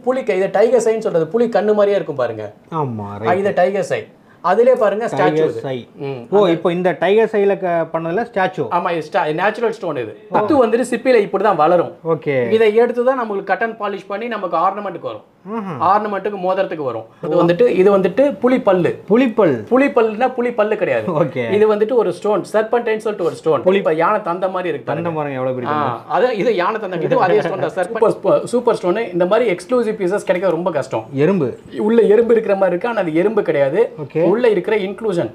புலி இது டைகர் சைன்னு சொல்றது புலி கண்ணு மாதிரியே இருக்கும் பாருங்க. ஆமா இது டைகர் சை. அதிலே பாருங்க ஸ்டாச்சு சை. ஓ இப்போ இந்த டைகர் சைல பண்ணதுல ஸ்டாச்சு. ஆமா இது நேச்சுரல் ஸ்டோன் இது. முத்து வந்துட்டு சிப்பில இப்படி தான் வளரும். ஓகே. இதை எடுத்து தான் நமக்கு கட்டன் பாலிஷ் பண்ணி நமக்கு ஆர்னமெண்ட்டுக்கு வரும். ஆர்னமெண்ட்டுக்கு மோதிரத்துக்கு வரும். இது வந்துட்டு புலிப்பல்லு. புலிப்பல்லுனா புலிப்பல்லு கிடையாது. ஓகே. இது வந்துட்டு ஒரு ஸ்டோன் சர்பன்டைன் சொல்லிட்டு ஒரு ஸ்டோன். புலி யானை தந்த மாதிரி இருக்கு. தந்த மாதிரி எவ்வளவு பெரிய. அது இது யானை தந்த இது அதே ஸ்டோன் தான். Super stone. இந்த மாதிரி எக்ஸ்க்ளூசிவ் பீசஸ் கிடைக்க ரொம்ப கஷ்டம். எறும்பு உள்ள எறும்பு இருக்கிற மாதிரி இருக்கு. ஆனா அது எறும்பு கிடையாது. உள்ள இருக்கிற இன்க்ளூஷன்.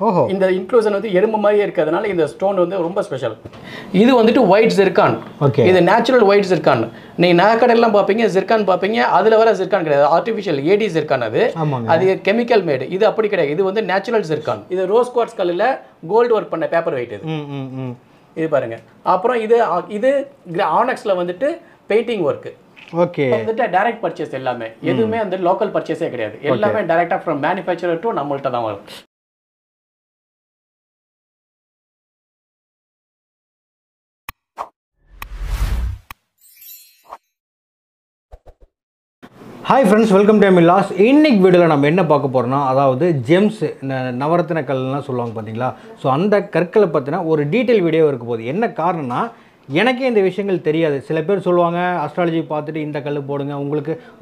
ஓஹோ. இந்த இன்க்ளூஷன் வந்து எறும்பு மாதிரியே இருக்கிறதுனால இந்த ஸ்டோன் வந்து ரொம்ப ஸ்பெஷல். இது வந்துட்டு ஒயிட் ஜிர்கான். இது நேச்சுரல் ஒயிட் ஜிர்கான். நீங்க நகைக்கடையெல்லாம் பார்ப்பீங்க ஜிர்கான் பார்ப்பீங்க. அதுல வர ஜிர்கான் கிடையாது. ஆர்டிஃபிஷியல் ஏடி ஜிர்கான் அது. அது கெமிக்கல் மேடு. இது அப்படி கிடையாது. இது வந்து நேச்சுரல் ஜிர்கான். இது ரோஸ் குவார்ட்ஸ் கல்லுல கோல்டு ஒர்க் பண்ண பேப்பர் வெயிட் இது. இது பாருங்க. அப்புறம் இது ஆனக்ஸ்ல வந்துட்டு பெயிண்டிங் ஒர்க். ஓகே. வந்துட்டு டைரக்ட் பர்ச்சேஸ் எல்லாமே. எதுவுமே வந்து லோக்கல் பர்ச்சேஸே கிடையாது. எல்லாமே டைரக்டா ஃப்ரம் மேனுஃபேக்சரர் டு நம்மள்ட்ட தான் வரும். Hi friends, welcome to Millas. இன்னைக்கு வீடியோவில் நம்ம என்ன பார்க்க போகிறோம்னா, அதாவது ஜெம்ஸ் நவரத்தின கல்லுலாம் சொல்லுவாங்க பார்த்தீங்களா. ஸோ அந்த கற்களை பற்றின ஒரு டீட்டெயில் வீடியோ இருக்க போகுது. என்ன காரணம்னா, எனக்கே இந்த விஷயங்கள் தெரியாது. சில பேர் சொல்லுவாங்க அஸ்ட்ராலஜி பார்த்துட்டு இந்த கல் போடுங்க,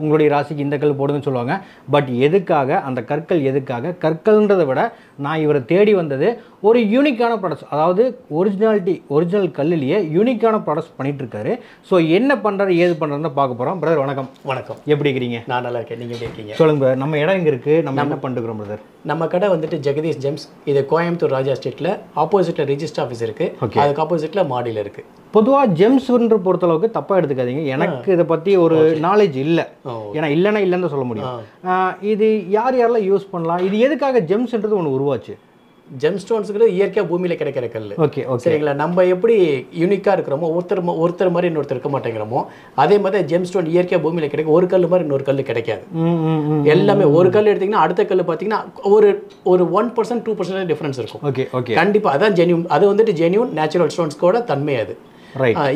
உங்களுடைய ராசிக்கு இந்த கல் போடுங்கன்னு சொல்லுவாங்க. பட் எதுக்காக அந்த கற்கள், எதுக்காக கற்கள்ன்றதை விட நான் இவரை தேடி வந்தது ஒரு யூனிக்கான ப்ராடக்ட்ஸ், அதாவது ஒரிஜினல் கல்லிலேயே யூனிக்கான ப்ராடக்ட்ஸ் பண்ணிட்டு இருக்காரு. ஸோ என்ன பண்ணுறாரு, ஏது பண்ணுறதுன்னு பார்க்க போகிறோம். பிரதர் வணக்கம். வணக்கம். எப்படி இருக்கிறீங்க? நான் நல்லா இருக்கேன். நீங்கள் எப்படி இருக்கீங்க? சொல்லுங்க பிரதர். நம்ம இடம் எங்கே இருக்குது, நம்ம என்ன பண்ணிருக்கிறோம் பிரதர்? நம்ம கடை வந்துட்டு ஜெகதீஷ் ஜெம்ஸ். இது கோயம்புத்தூர் ராஜா ஸ்ட்ரீட்டில் ஆப்போசிட்டில் ரிஜிஸ்டர் ஆஃபீஸ் இருக்குது. அதுக்கு ஆப்போசிட்டில் மாடியில் இருக்குது. பொதுவாக ஜெம்ஸ்ன்ற பொறுத்தளவுக்கு தப்பாக எடுத்துக்காதீங்க. எனக்கு இதை பற்றி ஒரு நாலேஜ் இல்லை. ஏன்னா இல்லைன்னா இல்லைன்னு சொல்ல முடியும். இது யாரெல்லாம் யூஸ் பண்ணலாம், இது எதுக்காக ஜெம்ஸ்ன்றது ஒன்று உருவாச்சு? ஜெம் ஸ்டோன்ஸுங்கிறது இயற்கையாக பூமியில் கிடைக்கிற கல். ஓகே ஓகே சரிங்களா. நம்ம எப்படி யூனிக்காக இருக்கிறோமோ, ஒருத்தர் மாதிரி இன்னொருத்தர் இருக்க மாட்டேங்கிறோமோ, அதே மாதிரி ஜெம் ஸ்டோன் இயற்கையாக பூமியில் கிடைக்கும். ஒரு கல் மாதிரி இன்னொரு கல் கிடைக்காது. எல்லாமே ஒரு கல் எடுத்தீங்கன்னா அடுத்த கல் பார்த்தீங்கன்னா ஒரு 1% 2% டிஃபரன்ஸ் இருக்கும். Okay okay. கண்டிப்பாக அதான் ஜென்யூன். அது வந்துட்டு ஜென்யூன் நேச்சுரல் ஸ்டோன்ஸ்கோட தன்மை. அது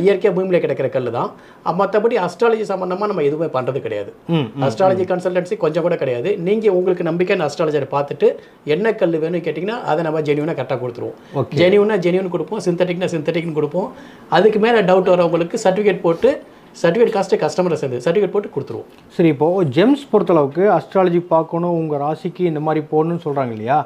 இயற்கையாக பூமியில் கிடைக்கிற கல் தான். மற்றபடி அஸ்ட்ராலஜி சம்பந்தமாக நம்ம எதுவுமே பண்ணுறது கிடையாது. அஸ்ட்ராலஜி கன்சல்டன்சி கொஞ்சம் கூட கிடையாது. நீங்கள் உங்களுக்கு நம்பிக்கையான அஸ்ட்ராலஜரை பார்த்துட்டு என்ன கல் வேணும்னு கேட்டிங்கன்னா அதை நம்ம ஜென்யூனாக கரெக்டாக கொடுத்துருவோம். ஜென்யூன் கொடுப்போம், சிந்தட்டிக்னு கொடுப்போம். அதுக்கு மேலே டவுட் வரவங்களுக்கு சர்டிஃபிகேட் காஸ்ட்டு கஸ்டமரை சேர்ந்து சர்டிஃபிகேட் போட்டு கொடுத்துருவோம். சரி, இப்போது ஜெம்ஸ் பொறுத்தளவுக்கு அஸ்ட்ராலஜி பார்க்கணும், உங்கள் ராசிக்கு இந்த மாதிரி போடணும்னு சொல்கிறாங்க இல்லையா,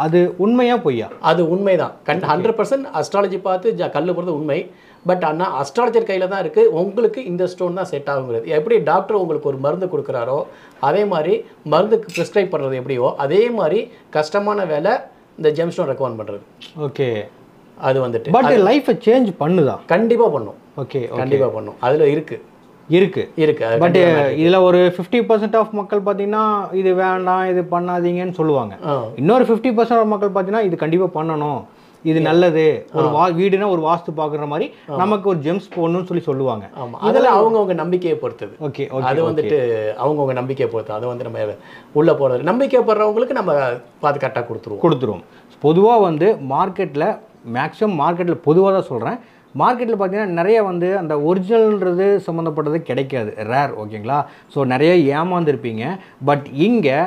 அது உண்மையா பொய்யா? அது உண்மை தான். 100% அஸ்ட்ராலஜி பார்த்து கல் போகிறது உண்மை. பட் ஆனால் அஸ்ட்ராலஜர் கையில் தான் இருக்குது. உங்களுக்கு இந்த ஸ்டோன் தான் செட் ஆகுங்கிறது. எப்படி டாக்டர் உங்களுக்கு ஒரு மருந்து கொடுக்குறாரோ அதே மாதிரி மருந்துக்கு ப்ரிஸ்கிரைப் பண்ணுறது எப்படியோ அதே மாதிரி கஷ்டமான வேலை இந்த ஜெம் ஸ்டோன் ரெக்கமெண்ட் பண்ணுறது. ஓகே. அது வந்துட்டு பட் லைஃப்பை சேஞ்ச் பண்ணுதா? கண்டிப்பாக பண்ணும். ஓகே, கண்டிப்பாக பண்ணும். அதில் இருக்கு. பட் இதில் ஒரு 50% ஆஃப் மக்கள் பார்த்தீங்கன்னா இது வேண்டாம், இது பண்ணாதீங்கன்னு சொல்லுவாங்க. இன்னொரு 50% ஆஃப் மக்கள் பார்த்தீங்கன்னா இது கண்டிப்பாக பண்ணணும், இது நல்லது, ஒரு வீடுனா ஒரு வாஸ்து பார்க்குற மாதிரி நமக்கு ஒரு ஜெம்ஸ் போடணும்னு சொல்லுவாங்க. ஆமாம், அதெல்லாம் அவங்கவுங்க நம்பிக்கையை பொறுத்தது. ஓகே. அது வந்துட்டு அவங்கவுங்க நம்பிக்கையை பொறுத்து. அது வந்து நம்ம உள்ளே போகிறது நம்பிக்கைப்படுறவங்களுக்கு நம்ம பார்த்து கரெக்டாக கொடுத்துருவோம். பொதுவாக வந்து மார்க்கெட்டில் பொதுவாக தான் சொல்கிறேன். மார்க்கெட்டில் பார்த்தீங்கன்னா நிறைய வந்து அந்த ஒரிஜினல்ன்றது சம்மந்தப்பட்டது கிடைக்காது, ரேர். ஓகேங்களா. ஸோ நிறைய ஏமாந்துருப்பீங்க. பட் இங்கே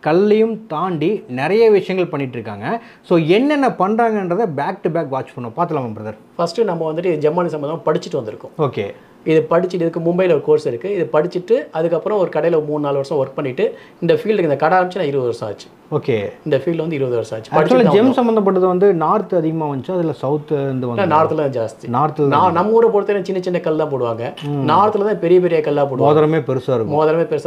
கல்லையும் தாண்டி நிறைய விஷயங்கள் பண்ணிகிட்ருக்காங்க. ஸோ என்னென்ன பண்ணுறாங்கன்றதை பேக் டு பேக் வாட்ச் பண்ணோம். பார்த்துலாமா பிரதர்? ஃபஸ்ட்டு நம்ம வந்துட்டு ஜெம்மானி சம்மந்தமாக படிச்சுட்டு வந்திருக்கோம். ஓகே. இது படிச்சுட்டு இதுக்கு மும்பையில் ஒரு கோர்ஸ் இருக்குது. இது படிச்சுட்டு அதுக்கப்புறம் ஒரு கடையில் 3-4 வருஷம் ஒர்க் பண்ணிவிட்டு இந்த ஃபீல்டுக்கு இந்த கடை ஆரம்பிச்சு நான் 20 வருஷம் ஆச்சு. ஓகே. இந்த ஃபீல்டு வந்து 20 வருஷம் ஆச்சு. ஆக்சுவலாக ஜெம் சம்மந்தப்பட்டது வந்து நார்த் அதிகமாக வந்துச்சு, அதில் சவுத்து வந்து நார்த்தில் தான் ஜாஸ்தி. நார்த்தில் நம்ம ஊரை பொறுத்தவரை சின்ன கல் தான் போடுவாங்க. நார்த்தில் தான் பெரிய கல்லாக போடுவாங்க. மோதிரமே பெருசாக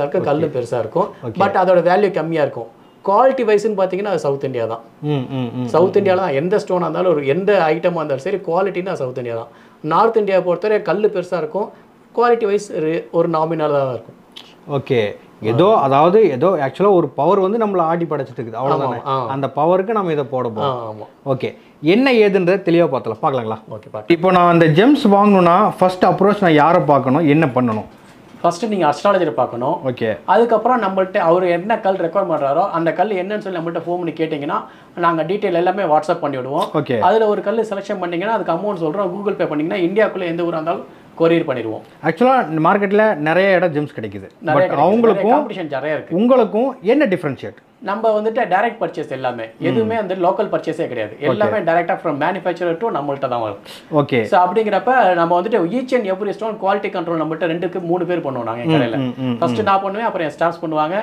இருக்கும், கல்லும் பெருசாக இருக்கும். பட் அதோட வேல்யூ கம்மியாக இருக்கும். குவாலிட்டி வைஸ்ன்னு பார்த்தீங்கன்னா அது சவுத் இந்தியா தான். சவுத் இந்தியாவில் தான் எந்த ஸ்டோனாக இருந்தாலும் எந்த ஐட்டமாக இருந்தாலும் சரி குவாலிட்டின்னா சவுத் இந்தியா தான். நார்த் இந்தியா பொறுத்தவரை கல் பெருசாக இருக்கும், குவாலிட்டி வைஸ் ஒரு நாமினலாக தான் இருக்கும். ஓகே. ஏதோ ஆக்சுவலாக ஒரு பவர் வந்து நம்மளை ஆட்டி படைச்சிட்டு இருக்குது, அவ்வளோதானே. அந்த பவருக்கு நம்ம இதை போட போகிறோம். ஆமாம். ஓகே. என்ன ஏதுன்றதை தெளிவாக பார்க்கலாங்களா? ஓகே. இப்போ நான் அந்த ஜெம்ஸ் வாங்கணும்னா ஃபர்ஸ்ட் அப்ரோச் நான் யாரை பார்க்கணும், என்ன பண்ணணும்? ஃபஸ்ட்டு நீங்கள் அஸ்ட்ராலஜரை பார்க்கணும். ஓகே. அதுக்கப்புறம் நம்மள்ட்ட அவர் என்ன கல் ரெக்கமெண்ட் பண்ணுறாரோ அந்த கல் என்னன்னு சொல்லி நம்மள்ட்ட ஃபோன் பண்ணி கேட்டிங்கன்னா நாங்கள் டீட்டெயில் எல்லாமே வாட்ஸ்அப் பண்ணி விடுவோம். ஓகே. அதில் ஒரு கல் செலெக்ஷன் பண்ணிங்கன்னா அதுக்கு அமௌண்ட் சொல்கிறோம். கூகுள் பே பண்ணிங்கன்னா இந்தியாவுக்குள்ளே எந்த ஊராக இருந்தாலும் கொரியர் பண்ணிடுவோம். ஆக்சுவலாக மார்க்கெட்டில் நிறைய இடம் ஜெம்ஸ் கிடைக்குது. பட் அவங்களுக்கும் காம்படிஷன் நிறைய இருக்குது. உங்களுக்கும் என்ன டிஃப்ரென்ஷியேட்? நம்ம வந்துட்டு டைரக்ட் பர்ச்சேஸ் எல்லாமே, எதுவுமே வந்து லோக்கல் பர்ச்சேஸே கிடையாது. எல்லாமே டைரக்டாக ஃப்ரம் மேனுஃபேக்சரர் டு நம்மள்ட்ட தான் வரும். ஓகே. ஸோ அப்படிங்கிறப்ப நம்ம வந்துட்டு each and every stone quality control நம்மள்ட்ட 2-3 பேர் பண்ணுவோம் நாங்கள் கடையில். ஃபர்ஸ்ட் நான் பண்ணுவேன், அப்புறம் என் ஸ்டாஃப்ஸ் பண்ணுவாங்க.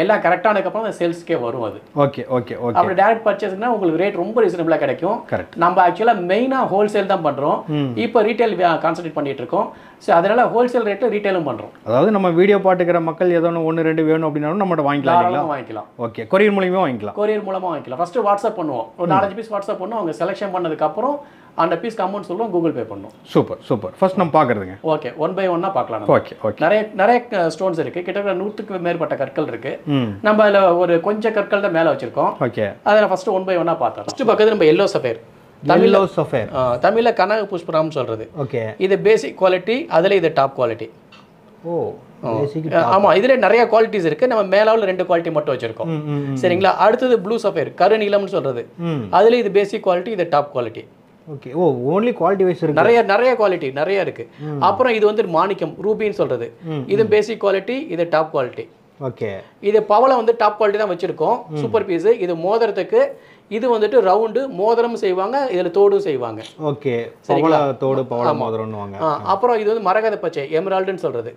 எல்லாம் கரெக்டானதுக்கப்புறம் அந்த சேல்ஸ்க்கே வரும் அது. Okay okay okay. அப்படி டைரக்ட் பர்ச்சேஸ்னா உங்களுக்கு ரேட் ரொம்ப ரீசனபிளாக கிடைக்கும். கரெக்ட். நம்ம ஆக்சுவலாக மெயினாக ஹோல்சேல் தான் பண்ணுறோம். இப்போ ரீட்டைல் கான்சன்ட்ரேட் பண்ணிட்டு இருக்கோம். ஸோ அதனால ஹோல்சேல் ரேட்டில் ரீட்டைலும் பண்ணுறோம். அதாவது நம்ம வீடியோ பாட்டுக்கிற மக்கள் ஏதோ 1-2 வேணும் அப்படின்னாலும் நம்மகிட்ட வாங்கிக்கலாம். ஓகே. கொரியர் மூலியமாக வாங்கிக்கலாம். கொரியர் மூலமாக வாங்கிக்கலாம். ஃபர்ஸ்ட் வாட்ஸ்அப் பண்ணுவோம், ஒரு 4-5 பீஸ் வாட்ஸ்அப் பண்ணுவோம். அவங்க செலெக்ஷன் பண்ணதுக்கப்புறம் அந்த பீஸ்க்கு அமௌண்ட் சொல்லுவோம், கூகுள் பே பண்ணுவோம். Super super. ஃபர்ஸ்ட் நம்ம பார்க்குறதுங்க. ஓகே, 1 by 1 பார்க்கலாம். Okay okay. நிறைய ஸ்டோன்ஸ் இருக்குது. கிட்டத்தட்ட 100க்கு மேற்பட்ட கற்கள் இருக்குது. நம்ம அதில் ஒரு கொஞ்சம் கற்கள் தான் மேலே வச்சிருக்கோம். ஓகே. அதில் ஃபர்ஸ்ட் 1 by 1 பார்த்தோம். ஃபர்ஸ்ட் பக்கத்தில் நம்ம எல்லோ சஃபேர், தமிழில் கனக புஷ்பராம்னு சொல்கிறது. ஓகே. இது பேசிக் குவாலிட்டி, அதில் இது டாப் குவாலிட்டி. ஓ, ஆமாம். இதில் நிறைய குவாலிட்டிஸ் இருக்குது. நம்ம மேலாவில் 2 குவாலிட்டி மட்டும் வச்சுருக்கோம். சரிங்களா. அடுத்தது ப்ளூ சஃபேர், கருநீலம்னு சொல்கிறது. அதில் இது பேசிக் குவாலிட்டி, இது டாப் குவாலிட்டி. ஓகே. ஓ, ஓன்லி குவாலிட்டி வைஸ் இருக்கு. நிறைய குவாலிட்டி நிறைய இருக்கு. அப்புறம் இது வந்து மாணிக்கம், ரூபின்னு சொல்கிறது. இது பேசிக் குவாலிட்டி, இது டாப் குவாலிட்டி. ஓகே. இது பவளம் வந்து டாப் குவாலிட்டி தான் வச்சுருக்கோம். Super piece. இது மோதிரத்துக்கு இது வந்துட்டு ரவுண்டு மோதிரம் செய்வாங்க, இதில் தோடும் செய்வாங்க. ஓகே. சரிங்களா. தோடு பவள மோதிரம்னுவாங்க. அப்புறம் இது வந்து மரகத பச்சை, எமரால்டுன்னு சொல்கிறது.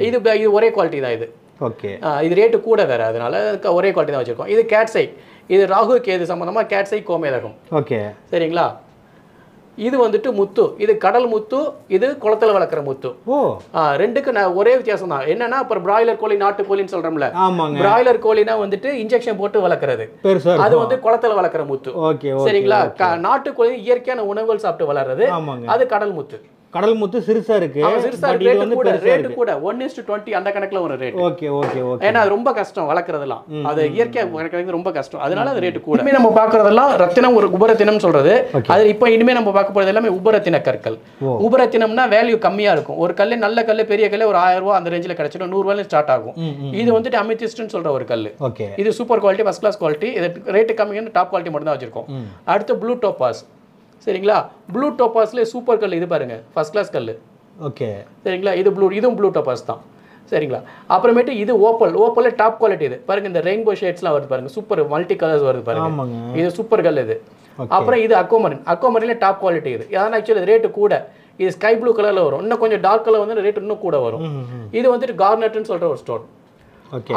இது ஒரே குவாலிட்டி தான் இது. ஓகே. இது ரேட்டு கூட வேறு, அதனால ஒரே குவாலிட்டி தான் வச்சுருக்கோம். இது கேட்ஸை, இது ராகு கேது சம்மந்தமாக கேட்ஸை கோமேதகம். ஓகே. சரிங்களா. இது வந்துட்டு முத்து, இது கடல் முத்து, இது குளத்தில் வளர்க்குற முத்து. ஓ, ரெண்டுக்கு ஒரே வித்தியாசம் தான். என்னன்னா அப்புறம் பிராய்லர் கோழி, நாட்டு கோழின்னு சொல்றோம்ல. ஆமாங்க. பிராய்லர் கோழினா வந்துட்டு இன்ஜெக்ஷன் போட்டு வளர்க்குறது, அது வந்து குளத்தில் வளர்க்குற முத்து. ஓகே. சரிங்களா. நாட்டு கோழி இயற்கையான உணவுகள் சாப்பிட்டு வளர்றது, அது கடல் முத்து. கடல் முத்து சிறுசா இருக்கு. சிறுசா ரேட் கூட 1:20 அந்த கணக்குல ஒரு ரேட். Okay okay okay. ஏன்னா அது ரொம்ப கஷ்டம் வளர்க்கறதெல்லாம், அது இயற்கையா வளர்க்கறது ரொம்ப கஷ்டம், அதனால அது ரேட் கூட. இனிமே நம்ம பார்க்கறதெல்லாம் ரத்தினம், ஒரு உபரத்தினம் சொல்றது. அது இப்போ இனிமே நம்ம பார்க்க போறது எல்லாமே உபரத்தின கற்கள். உபரத்தினம்னா வேல்யூ கம்மியா இருக்கும். ஒரு கல்லு, நல்ல கல்லு, பெரிய கல்லு ஒரு 1000 ரூபாய் அந்த ரேஞ்சில் கிடைச்சிடும். 100 ரூபாயில ஸ்டார்ட் ஆகும். இது வந்துட்டு அமித்திஸ்ட்னு சொல்ற ஒரு கல்லு. ஓகே. இது super quality, first class quality. இது ரேட் கம்மியான டாப் குவாலிட்டி மட்டும் தான் வச்சிருக்கோம். அடுத்து ப்ளூ டோபாஸ். சரிங்களா. ப்ளூ டோபாஸ்ல சூப்பர் கல், இது பாருங்க ஃபர்ஸ்ட் கிளாஸ் கல்லு. ஓகே. சரிங்களா. இதுவும் ப்ளூ டோபாஸ் தான். சரிங்களா. அப்புறமேட்டு இது ஓப்பல்ல டாப் குவாலிட்டி. இது பாருங்க, இந்த ரெயின்போ ஷேட்ஸ்லாம் வருது பாருங்க, சூப்பர் மல்டி கலர்ஸ் வருது பாருங்க. இது சூப்பர் கல் இது. அப்புறம் இது அக்வாமரின்ல டாப் குவாலிட்டி. இது அதான் ஆக்சுவலி ரேட்டு கூட. இது ஸ்கை ப்ளூ கலர்ல வரும். இன்னும் கொஞ்சம் டார்க் கலர் வந்து ரேட் இன்னும் கூட வரும். இது வந்துட்டு கார்னட்னு சொல்ற ஒரு ஸ்டோன்.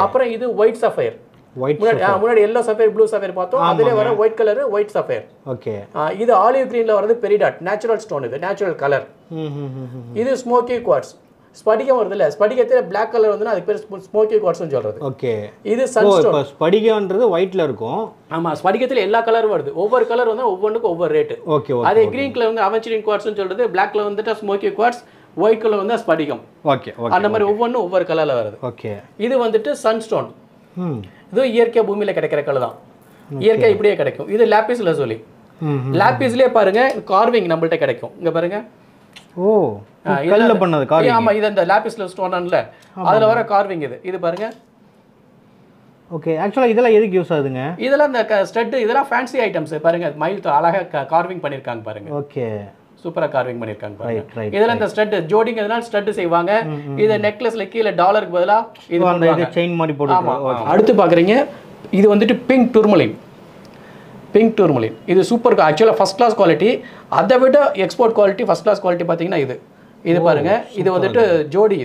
அப்புறம் இது ஒயிட் சஃபயர். முன்னாடி எல்லோ சஃபயர், ப்ளூ சஃபயர் பார்த்தோம். அதிலே வர white colour, white sapphire. Okay. இது ஆலிவ் கிரீன்ல வரது பெரிடாட், நேச்சுரல் ஸ்டோன். இது நேச்சுரல் கலர். இது ஸ்மோக்கி குவார்ட்ஸ். ஸ்படிகம் வருது இல்ல, ஸ்படிகத்துல பிளாக் கலர் வந்து அதுக்கு பேர் ஸ்மோக்கி குவார்ட்ஸ்னு சொல்றது. ஓகே. இது சன்ஸ்டோன். ஸ்படிகம்ன்றது ஒயிட்ல இருக்கும். ஆமா, ஸ்படிகத்துல எல்லா கலரும் வருது. ஒவ்வொரு கலர் வந்து ஒவ்வொன்றுக்கு ஒவ்வொரு ரேட். Okay okay. அதே கிரீன் கலர் வந்து அவென்ச்சரின் குவார்ட்ஸ்னு சொல்றது, பிளாக் கலர் வந்துட்டு ஸ்மோக்கி குவார்ட்ஸ், ஒயிட் கலர் வந்து ஸ்படிகம். Okay okay. அந்த மாதிரி ஒவ்வொன்றும் ஒவ்வொரு கலர்ல வருது. ஓகே. இது வந்துட்டு சன்ஸ்டோன். இது இயற்கை பூமியில கிடைக்கிற கல் தான். இயற்கை இப்படியே கிடைக்கும். இது லாபிஸ் லசோலி. லாபிஸ்லயே பாருங்க கார்விங் நம்மள்ட்ட கிடைக்கும். இங்க பாருங்க. ஓ, கல்ல பண்ணது கார்விங். ஆமா, இது அந்த லாபிஸ் ஸ்டோன்ல அதுல வர கார்விங். இது பாருங்க. ஓகே. ஆக்சுவலா இதெல்லாம் எதுக்கு யூஸ் ஆகுதுங்க? இதெல்லாம் இந்த ஸ்டட், இதெல்லாம் ஃபேன்சி ஐட்டம்ஸ். பாருங்க, மயில் அழகா கார்விங் பண்ணிருக்காங்க பாருங்க. ஓகே. சூப்பரா கார்விங் பண்ணிருக்காங்க பாருங்க. இதெல்லாம் இந்த ஸ்டட் ஜோடிங்க, இதனால ஸ்டட் செய்வாங்க. இது நெக்லஸ்ல கீழ டாலருக்கு பதிலா இது அந்த செயின் மாதிரி போடுவாங்க. அடுத்து பாக்குறீங்க, இது வந்துட்டு பிங்க் டூர்மலின். இது super, actually first class quality. அதை விட export quality, first class quality பாத்தீங்கன்னா இது பாருங்க. இது வந்துட்டு ஜோடி.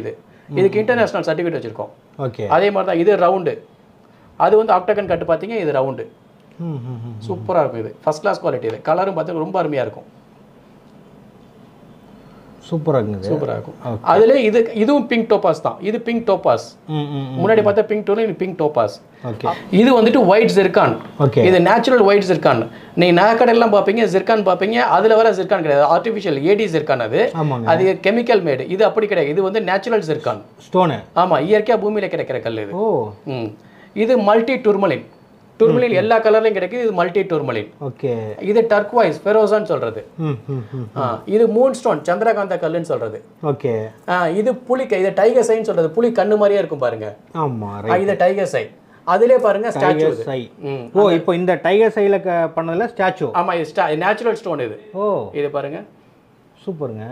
இதுக்கு இன்டர்நேஷனல் சர்டிஃபிகேட் வச்சிருக்கோம். ஓகே. அதே மாதிரி தான் இது ரவுண்டு. அது வந்து ஆக்டகன் கட்டு பாத்தீங்க, இது ரவுண்டு. சூப்பரா இருக்கும். இது ஃபர்ஸ்ட் கிளாஸ் குவாலிட்டி. இது கலரும் பார்த்தீங்கன்னா ரொம்ப அருமையா இருக்கும். சூப்பரா இருக்கும். அதுல இதுவும் பிங்க் டோபாஸ் தான். இது பிங்க் டோபாஸ். முன்னாடி பார்த்தா பிங்க் டோன், இது பிங்க் டோபாஸ். இது வந்துட்டு ஒயிட் ஜிர்கான். இது நேச்சுரல் ஒயிட் ஜிர்கான். நீங்க நகைக்கடையெல்லாம் பாப்பீங்க, ஜிர்கான் பாப்பீங்க. அதுல வர ஜிர்கான் கிடையாது, ஆர்டிஃபிஷியல் ஏடி ஜிர்கான். அது கெமிக்கல் மேடு. இது அப்படி கிடையாது. இது வந்து நேச்சுரல் ஜிர்கான் ஸ்டோன். ஆமா, இயற்கையா பூமியில கிடைக்கிற கல் இது. இது மல்டி டூர்மலின். டூர்மலின் எல்லா கலர்லயும் கிடைக்குது. இது மல்டி டூர்மலின். ஓகே. இது டர்க்வைஸ் ஃபெரோசான்னு சொல்றது. இது மூன் ஸ்டோன், சந்திரகாந்த கல்லுன்னு சொல்றது. ஓகே. இது புலிக்கை, இது டைகர் சைன்னு சொல்றது. புலி கண்ணு மாதிரியே இருக்கும் பாருங்க. ஆமா, இது டைகர் சை. அதிலே பாருங்க ஸ்டாச்சு. ஓ, இப்போ இந்த டைகர் சைல பண்ணதுல ஸ்டாச்சு. ஆமா, இது நேச்சுரல் ஸ்டோன். இது இது பாருங்க, சூப்பருங்க.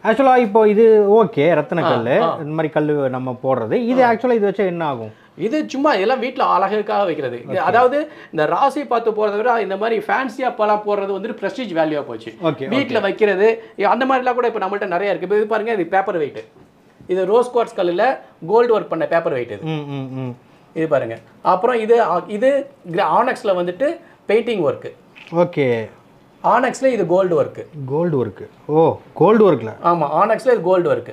ஆக்சுவலாக இப்போ இது ஓகே ரத்தின கல் இந்த மாதிரி கல் நம்ம போடுறது இது ஆக்சுவலாக இது வச்சா என்ன ஆகும்? இது சும்மா இதெல்லாம் வீட்டில் அழகுக்காக வைக்கிறது. அதாவது இந்த ராசி பார்த்து போகிறத விட இந்த மாதிரி ஃபேன்சியாக இப்போலாம் போடுறது வந்துட்டு ப்ரெஸ்டீஜ் வேல்யூவாக போச்சு. வீட்டில் வைக்கிறது அந்த மாதிரிலாம் கூட இப்போ நம்மள்ட்ட நிறைய இருக்குது. இப்போ இது பாருங்கள், இது பேப்பர் வெயிட்டு. இது ரோஸ் குவார்ட்ஸ் கல்லில் கோல்டு ஒர்க் பண்ண பேப்பர் வெயிட். இது பாருங்க. அப்புறம் இது ஆனக்ஸில் வந்துட்டு பெயிண்டிங் ஒர்க்கு. ஓகே, ஆனக்ஸ்ல இது gold work. Gold work. Oh, gold ஒர்க்ல. ஆமா, ஆனக்ஸ்ல இது கோல்டு ஒர்க்.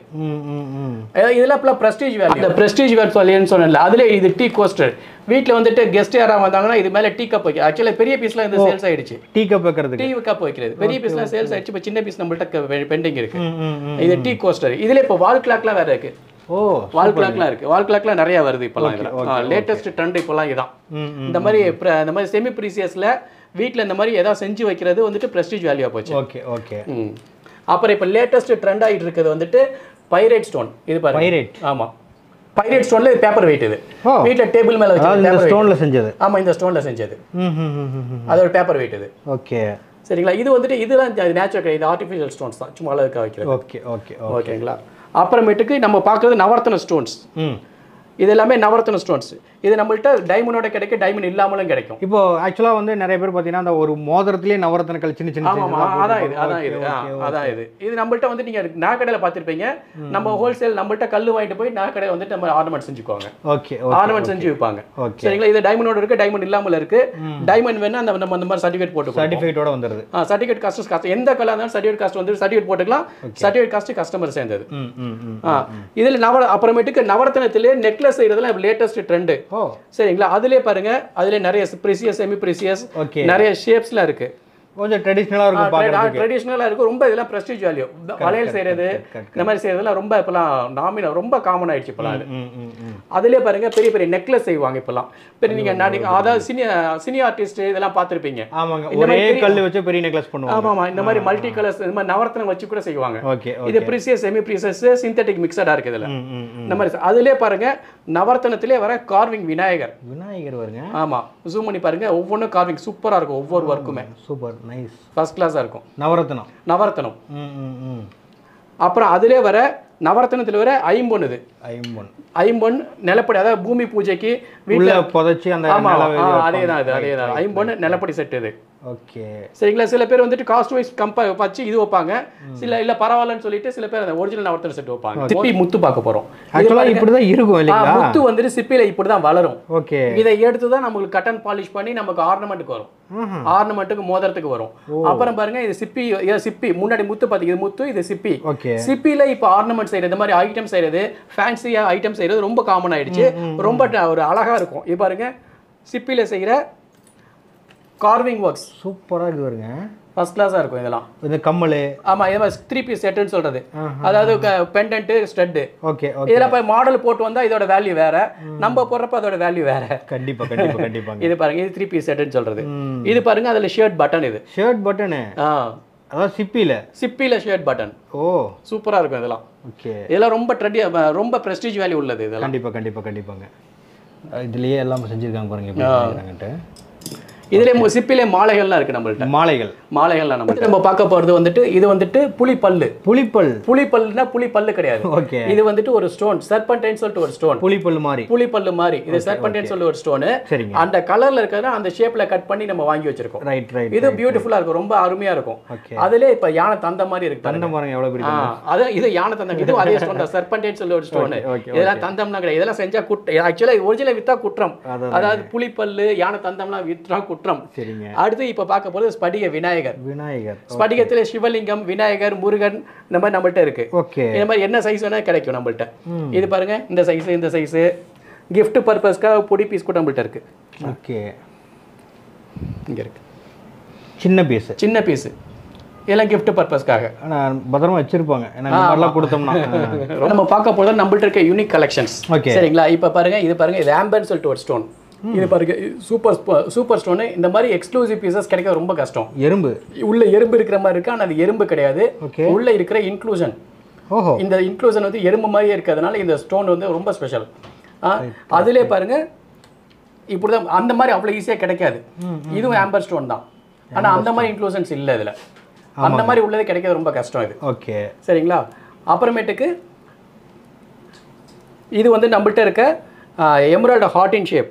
இதெல்லாம் ப்ளஸ் பிரஸ்டீஜ் வேல்யூ. இந்த பிரஸ்டீஜ் வேல்யூன்னு சொன்னேன்ல, அதுல இது டீ கோஸ்டர். வீட்டில் வந்துட்டு கெஸ்ட் யாராவது வந்தாங்கன்னா இது மேலே டீ கப் வைக்க. ஆக்சுவலாக பெரிய பீஸ்லாம் இந்த சேல்ஸ் ஆயிடுச்சு. டீ கப் வைக்கிறது, டீ கப் வைக்கிறது பெரிய பீஸ்லாம் சேல்ஸ் ஆயிடுச்சு. இப்போ சின்ன பீஸ் நம்மள்ட்ட பெண்டிங் இருக்கு. இது டீ கோஸ்டர். இதுல இப்போ வால் கிளாக்லாம் வேற இருக்கு. ஓ, வால் கிளாக்லாம் இருக்கு. வால் கிளாக்லாம் நிறைய வருது இப்போலாம். இதில் லேட்டஸ்ட் ட்ரெண்ட் இப்போலாம் இதான். இந்த மாதிரி செமி ப்ரீசியஸ்ல வீட்டில் இந்த மாதிரி ஏதாவது செஞ்சு வைக்கிறது வந்துட்டு பிரஸ்டீஜ் வேல்யூவாக போச்சு. Okay okay. அப்புறம் இப்போ லேட்டஸ்ட் ட்ரெண்ட் ஆகிட்டு இருக்கிறது வந்துட்டு பைரேட் ஸ்டோன். இது பாருங்க, பைரேட். ஆமாம், பைரேட் ஸ்டோன்ல இது பேப்பர் வெயிட். இது வீட்டில் டேபிள் மேலே வச்சு ஸ்டோன்ல செஞ்சது. ஆமாம், இந்த ஸ்டோன்ல செஞ்சது. அதோட பேப்பர் வெயிட் இது. ஓகே, சரிங்களா. இது வந்துட்டு இதெல்லாம் நேச்சுரல், இது ஆர்டிஃபிஷியல் ஸ்டோன்ஸ் தான், சும்மா அளவுக்கு வைக்கிறது. ஓகே ஓகே ஓகேங்களா. அப்புறமேட்டுக்கு நம்ம பார்க்குறது நவரத்ன ஸ்டோன்ஸ். இது எல்லாமே நவரத்ன ஸ்டோன்ஸ். இது நம்மள்ட்ட டைமண்டோட கிடைக்கும், டைமண்ட் இல்லாமலும் கிடைக்கும். இப்போ ஆக்சுவலாக வந்து நிறைய பேர் பார்த்தீங்கன்னா அந்த ஒரு மோதிரத்திலே நவரத்னக்கல் சின்ன சின்ன. அதான் இது நம்மள்ட்ட வந்து நீங்கள் நகைக்கடையில் பார்த்துருப்பீங்க. நம்ம ஹோல்சேல் நம்மள்ட்ட கல் வாங்கிட்டு போய் நகைக்கடையில் வந்துட்டு நம்ம ஆர்னமெண்ட் செஞ்சுக்குவாங்க. ஓகே, ஆர்னமெண்ட் செஞ்சு வைப்பாங்க. சரிங்களா. இது டைமண்டோட இருக்கு, டைமண்ட் இல்லாமல் இருக்கு. டைமண்ட் வேணா நம்ம அந்த மாதிரி சர்டிஃபிகேட் போட்டு, சர்டிஃபிகேட்டோட வந்துருது. சர்டிஃபிகேட் காஸ்ட் எந்த கல்லாக இருந்தாலும் சர்டிஃபிகேட் காஸ்ட் வந்து சர்டிஃபிகேட் போட்டுக்கலாம். சர்டிஃபிகேட் காஸ்ட் கஸ்டமர் சேர்ந்தது. இதில் அப்புறமேட்டுக்கு நவரத்னத்திலே நெக்லஸ் செய்யறதுல லேட்டஸ்ட் ட்ரெண்ட். சரிங்களா. அதுலயே பாருங்க, அதுல நிறைய ப்ரீசியஸ், செமி ப்ரீசியஸ், நிறைய ஷேப்ஸ்ல இருக்கு. கொஞ்சம் ட்ரெடிஷனலா இருக்கும், பார்க்கறதுக்கு ட்ரெடிஷனலா இருக்கும். ரொம்ப இதெல்லாம் பிரஸ்டீஜ் வேல்யூ. வளையல் செய்யறது இந்த மாதிரி செய்யறதுலாம் ரொம்ப இப்பலாம் நாமினல், ரொம்ப காமன் ஆயிடுச்சு இப்பலாம். அதுலயே பாருங்க பெரிய பெரிய நெக்லஸ் செய்வாங்க இப்பலாம். பெரிய நீங்க அதாவது சினி ஆர்டிஸ்ட் இதெல்லாம் பார்த்திருப்பீங்க. ஆமாங்க, ஒரே கல்லு வச்சு பெரிய நெக்லஸ் பண்ணுவாங்க. ஆமா, இந்த மாதிரி மல்டி கலர்ஸ், இந்த மாதிரி நவரத்னம் வச்சு கூட செய்வாங்க. இது ப்ரீசியஸ், செமி ப்ரீசியஸ், சிந்தெடிக் மிக்சடா இருக்கு இதுல. இந்த மாதிரி அதுலயே பாருங்க நவரத்னத்திலே வர கார்விங் விநாயகர் வருங்க. ஆமா, ஜூம் பண்ணி பாருங்க, ஒவ்வொன்றும் கார்விங் சூப்பரா இருக்கும். ஒவ்வொரு ஒர்க்குமே சூப்பர் நைஸ், ஃபர்ஸ்ட் கிளாஸா இருக்கும். நவரத்னம். அப்புறம் அதிலே வர நவரத்னத்தில் வர ஐம்பொன். இது ஐம்பொன் நிலப்படி, அதாவது பூமி பூஜைக்கு வீட்டில் புதைச்சி அந்த அதேதான் ஐம்பொன் நிலப்படி செட் இது. ஓகே, சரிங்களா. சில பேர் வந்துட்டு காஸ்ட் வைஸ் கம்பேர் வச்சு இது வைப்பாங்க. இல்ல பரவாயில்லன்னு சொல்லிட்டு சில பேர் அந்த ஒரிஜினல் நவரத்ன செட் வைப்பாங்க. சிப்பி முத்து பார்க்க போறோம். ஆக்சுவலாக இப்படி தான் இருக்கும் இல்லைங்களா? முத்து வந்துட்டு சிப்பில இப்படி தான் வளரும். ஓகே, இதை எடுத்து தான் நமக்கு கட்டன் பாலிஷ் பண்ணி நமக்கு ஆர்னமெண்ட்டுக்கு வரும். ஆர்னமெண்ட்டுக்கு மோதிரத்துக்கு வரும். அப்புறம் பாருங்க, இது சிப்பி முன்னாடி முத்து பாத்தீங்க, இது முத்து, இது சிப்பி. சிப்பில இப்ப ஆர்னமெண்ட் செய்யறது, இந்த மாதிரி ஐட்டம் செய்யறது, ஃபேன்சியா ஐட்டம் செய்யறது ரொம்ப காமன் ஆயிடுச்சு. ரொம்ப ஒரு அழகா இருக்கும். இது பாருங்க, சிப்பில செய்யற கார்விங் ஒர்க்ஸ் சூப்பரா இருக்கு பாருங்க, ஃபர்ஸ்ட் கிளாஸா இருக்கும். இதெல்லாம் இந்த கம்மல், ஆமா, இது மாதிரி 3 பீஸ் செட்னு சொல்றது. அதாவது பெண்டன்ட், ஸ்டட். ஓகே, இதெல்லாம் போய் மாடல் போட்டு வந்தா இதோட வேல்யூ வேற, நம்ம போடுறப்ப அதோட வேல்யூ வேற. கண்டிப்பா கண்டிப்பா கண்டிப்பா. இது பாருங்க, இது 3 பீஸ் செட்னு சொல்றது. இது பாருங்க, அதுல ஷர்ட் பட்டன். இது ஷர்ட் பட்டன், அதாவது சிப்பில ஷர்ட் பட்டன். ஓ, சூப்பரா இருக்கும் இதெல்லாம். ஓகே, இதெல்லாம் ரொம்ப பிரஸ்டீஜ் வேல்யூ உள்ளது இதெல்லாம். கண்டிப்பா கண்டிப்பா கண்டிப்பாங்க. இதுலயே எல்லாம் செஞ்சிருக்காங்க பாருங்க எப்படி செஞ்சிருக்காங்கன்னு. இதுல சிப்பிலே மாலைகள்லாம் இருக்கு நம்மள்ட்ட. மாலைகள்லாம் நம்ம பார்க்க போறது வந்துட்டு, இது வந்துட்டு புலிப்பல்லு. புலிப்பல்லுனா புலிப்பல்லு கிடையாது. ஓகே, இது வந்துட்டு ஒரு ஸ்டோன், சர்பன்டைன் சொல்லிட்டு ஒரு ஸ்டோன். புலிப்பல்லு மாதிரி இது சர்பன்டைன் சொல்லிட்டு ஒரு ஸ்டோன். அந்த கலர்ல இருக்கிறத அந்த ஷேப்ல கட் பண்ணி நம்ம வாங்கி வச்சிருக்கோம். ரைட். இது பியூட்டிஃபுல்லா இருக்கும், ரொம்ப அருமையா இருக்கும். அதுல இப்ப யானை தந்த மாதிரி இருக்கு. தந்தம் பாருங்க எவ்வளவு பெரிய. அது இது யானை தந்தம். இது அதே ஸ்டோன் தான், சர்பன்டைன் சொல்லிட்டு ஒரு ஸ்டோன். இதெல்லாம் தந்தம்னா கிடையாது. இதெல்லாம் செஞ்சா ஆக்சுவலா ஒரிஜினல் வித்தா குற்றம். அதாவது புலிப்பல்லு, யானை தந்தம்லாம் வித்தா குற்றம். அடுத்து இப்ப பார்க்க போறது ஸ்படிக விநாயகர். ஸ்படிகத்திலே சிவலிங்கம், விநாயகர், முருகன் இந்த மாதிரி நம்மள்ட்ட இருக்கு. இந்த மாதிரி என்ன சைஸ் வேணா கிடைக்கும் நம்மள்ட்ட. இது பாருங்க, இந்த சைஸ் gift பர்பஸ்க்காக பொடி பீஸ் கூட நம்மள்ட்ட இருக்கு. ஓகே, இங்க இருக்கு சின்ன பீஸ் எல்லாம் gift பர்பஸ்க்காக. ஆனா பத்திரமா வச்சிருப்பாங்க, ஏன்னா இந்த மாதிரிலாம் கொடுத்தோம்னா. நம்ம பார்க்க போறது நம்மள்ட்ட இருக்க யூனிக் கலெக்ஷன்ஸ். சரிங்களா. இப்ப பாருங்க, இது பாருங்க, இது ஆம்பன் சொல்லிட்டு ஒரு ஸ்டோன். இது பாருங்க, சூப்பர் ஸ்டோன். இந்த மாதிரி எக்ஸ்க்ளூசிவ் பீசஸ் கிடைக்க ரொம்ப கஷ்டம். உள்ள எறும்பு இருக்கிற மாதிரி இருக்கு, ஆனா அது எறும்பு கிடையாது. உள்ள இருக்கிற இன்க்ளூஷன், இந்த இன்க்ளூஷன் வந்து எறும்பு மாதிரியே இருக்கிறதுனால இந்த ஸ்டோன் வந்து ரொம்ப ஸ்பெஷல். அதுலேயே பாருங்க, இப்படிதான், அந்த மாதிரி அவ்வளோ ஈஸியாக கிடைக்காது. இதுவும் ஆம்பர் ஸ்டோன் தான், ஆனால் அந்த மாதிரி இன்க்ளூஷன்ஸ் இல்லை இதில். அந்த மாதிரி உள்ளது கிடைக்கிறது ரொம்ப கஷ்டம் இது. ஓகே, சரிங்களா. அப்புறமேட்டுக்கு இது வந்து நம்மள்ட்ட இருக்க emerald heart in shape.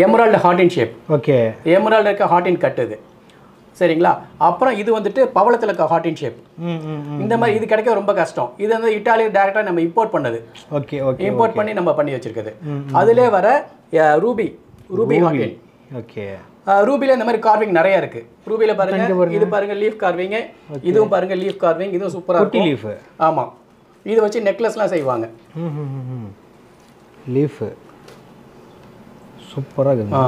Emerald heart in shape. Okay. Emerald இருக்க ஹார்ட் இன் கட் இது. சரிங்களா? அப்புறம் இது வந்துட்டு பவளத்தில் இருக்க ஹார்ட் இன் ஷேப். இந்த மாதிரி இது கிடைக்க ரொம்ப கஷ்டம். இது வந்து இட்டாலியன் டேரெக்டாக நம்ம இம்போர்ட் பண்ணது. Okay okay. இம்போர்ட் பண்ணி நம்ம பண்ணி வச்சிருக்குது. அதிலே வர ரூபி ஹார்ட் இன். ஓகே. ரூபியில் இந்த மாதிரி கார்விங் நிறைய இருக்கு. ரூபியில் பாருங்க, இது பாருங்க லீஃப் கார்விங், இதுவும் பாருங்க லீஃப் கார்விங், இதுவும் சூப்பராக இருக்கும். லீஃப். ஆமாம், இதை வச்சு நெக்லஸ்லாம் செய்வாங்க. லீஃப் சூப்பராக இருக்குது.